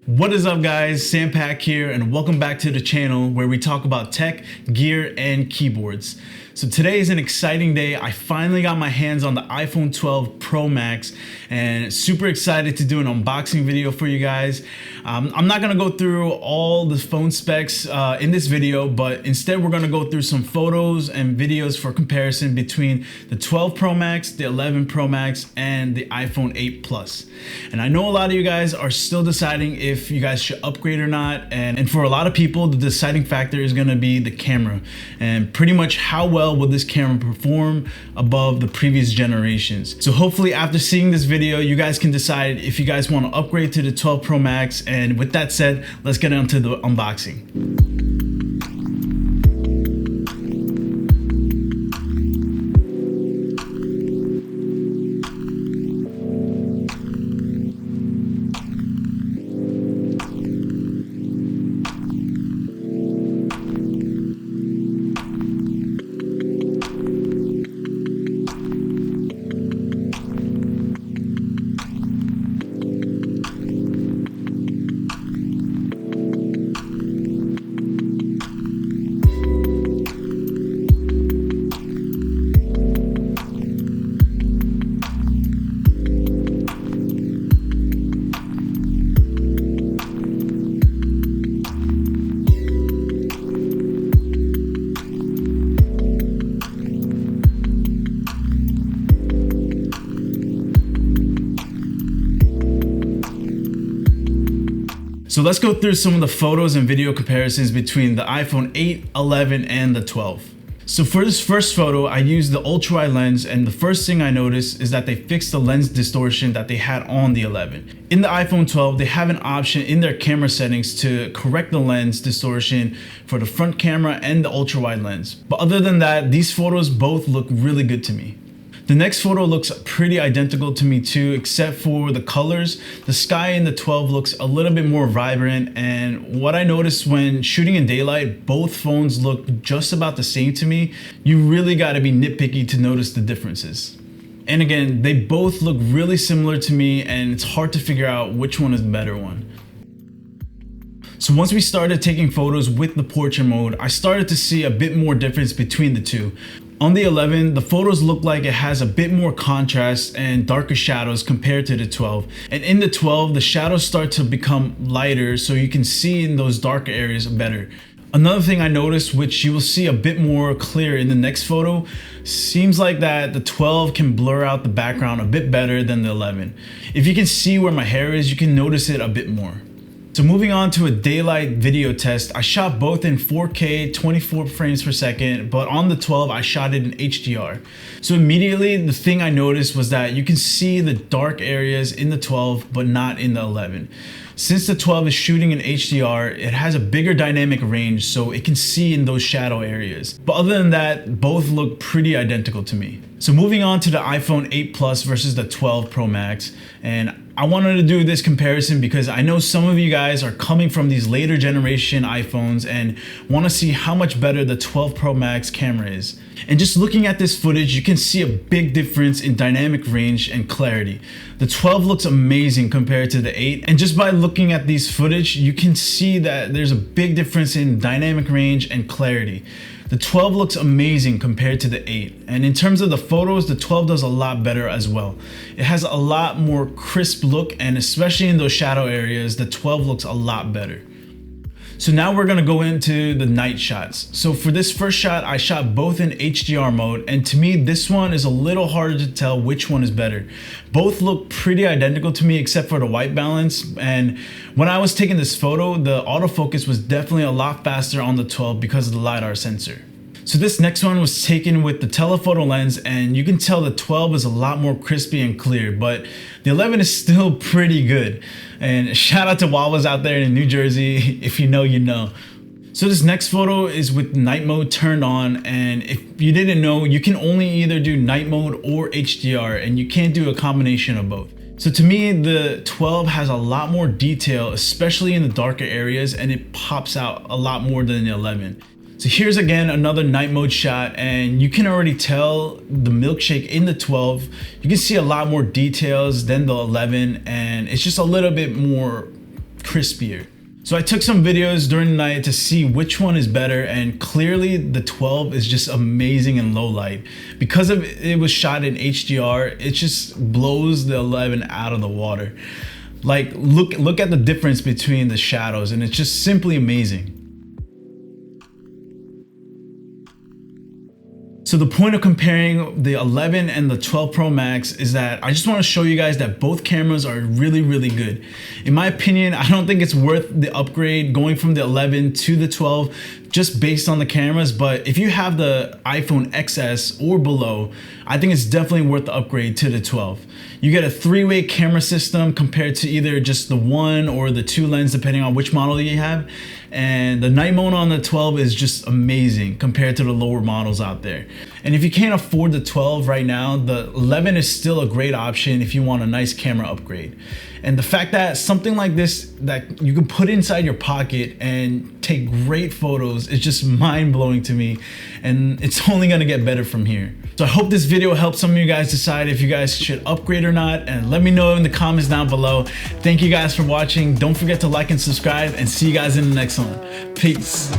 What is up guys, Sam Pack here and welcome back to the channel where we talk about tech, gear, and keyboards. So today is an exciting day. I finally got my hands on the iPhone 12 Pro Max and super excited to do an unboxing video for you guys. I'm not gonna go through all the phone specs in this video, but instead we're gonna go through some photos and videos for comparison between the 12 Pro Max, the 11 Pro Max, and the iPhone 8 Plus. And I know a lot of you guys are still deciding if you guys should upgrade or not, and for a lot of people the deciding factor is going to be the camera and pretty much how well will this camera perform above the previous generations. So hopefully after seeing this video you guys can decide if you guys want to upgrade to the 12 Pro Max, and with that said, let's get into the unboxing. So let's go through some of the photos and video comparisons between the iPhone 8, 11, and the 12. So for this first photo, I used the ultra-wide lens, and the first thing I noticed is that they fixed the lens distortion that they had on the 11. In the iPhone 12, they have an option in their camera settings to correct the lens distortion for the front camera and the ultra-wide lens. But other than that, these photos both look really good to me. The next photo looks pretty identical to me too, except for the colors. The sky in the 12 looks a little bit more vibrant, and what I noticed when shooting in daylight, both phones look just about the same to me. You really gotta be nitpicky to notice the differences. And again, they both look really similar to me, and it's hard to figure out which one is the better one. So once we started taking photos with the portrait mode, I started to see a bit more difference between the two. On the 11, the photos look like it has a bit more contrast and darker shadows compared to the 12. And in the 12, the shadows start to become lighter so you can see in those darker areas better. Another thing I noticed, which you will see a bit more clear in the next photo, seems like that the 12 can blur out the background a bit better than the 11. If you can see where my hair is, you can notice it a bit more. So moving on to a daylight video test, I shot both in 4K 24 frames per second, but on the 12 I shot it in HDR. So immediately the thing I noticed was that you can see the dark areas in the 12 but not in the 11. Since the 12 is shooting in HDR, it has a bigger dynamic range so it can see in those shadow areas. But other than that, both look pretty identical to me. So moving on to the iPhone 8 Plus versus the 12 Pro Max, and I wanted to do this comparison because I know some of you guys are coming from these later generation iPhones and want to see how much better the 12 Pro Max camera is. And just looking at this footage, you can see a big difference in dynamic range and clarity. The 12 looks amazing compared to the 8, and just by looking at these footage, you can see that there's a big difference in dynamic range and clarity. The 12 looks amazing compared to the 8, and in terms of the photos, the 12 does a lot better as well. It has a lot more crisp look, and especially in those shadow areas, the 12 looks a lot better. So now we're gonna go into the night shots. So for this first shot, I shot both in HDR mode, and to me, this one is a little harder to tell which one is better. Both look pretty identical to me except for the white balance, and when I was taking this photo, the autofocus was definitely a lot faster on the 12 because of the LiDAR sensor. So this next one was taken with the telephoto lens, and you can tell the 12 is a lot more crispy and clear, but the 11 is still pretty good. And shout out to Wawa's out there in New Jersey. If you know, you know. So this next photo is with night mode turned on, and if you didn't know, you can only either do night mode or HDR, and you can't do a combination of both. So to me, the 12 has a lot more detail, especially in the darker areas, and it pops out a lot more than the 11. So here's again another night mode shot, and you can already tell the milkshake in the 12. You can see a lot more details than the 11, and it's just a little bit more crispier. So I took some videos during the night to see which one is better, and clearly the 12 is just amazing in low light. Because of it was shot in HDR, it just blows the 11 out of the water. Like look at the difference between the shadows, and it's just simply amazing. So the point of comparing the 11 and the 12 Pro Max is that I just want to show you guys that both cameras are really, really good. In my opinion, I don't think it's worth the upgrade going from the 11 to the 12 just based on the cameras, but if you have the iPhone XS or below, I think it's definitely worth the upgrade to the 12. You get a 3-way camera system compared to either just the 1 or the 2 lens, depending on which model you have. And the night mode on the 12 is just amazing compared to the lower models out there. And if you can't afford the 12 right now, the 11 is still a great option if you want a nice camera upgrade. And the fact that something like this that you can put inside your pocket and take great photos is just mind-blowing to me, and it's only gonna get better from here. So I hope this video helps some of you guys decide if you guys should upgrade or not, and let me know in the comments down below. Thank you guys for watching. Don't forget to like and subscribe, and see you guys in the next one. Peace.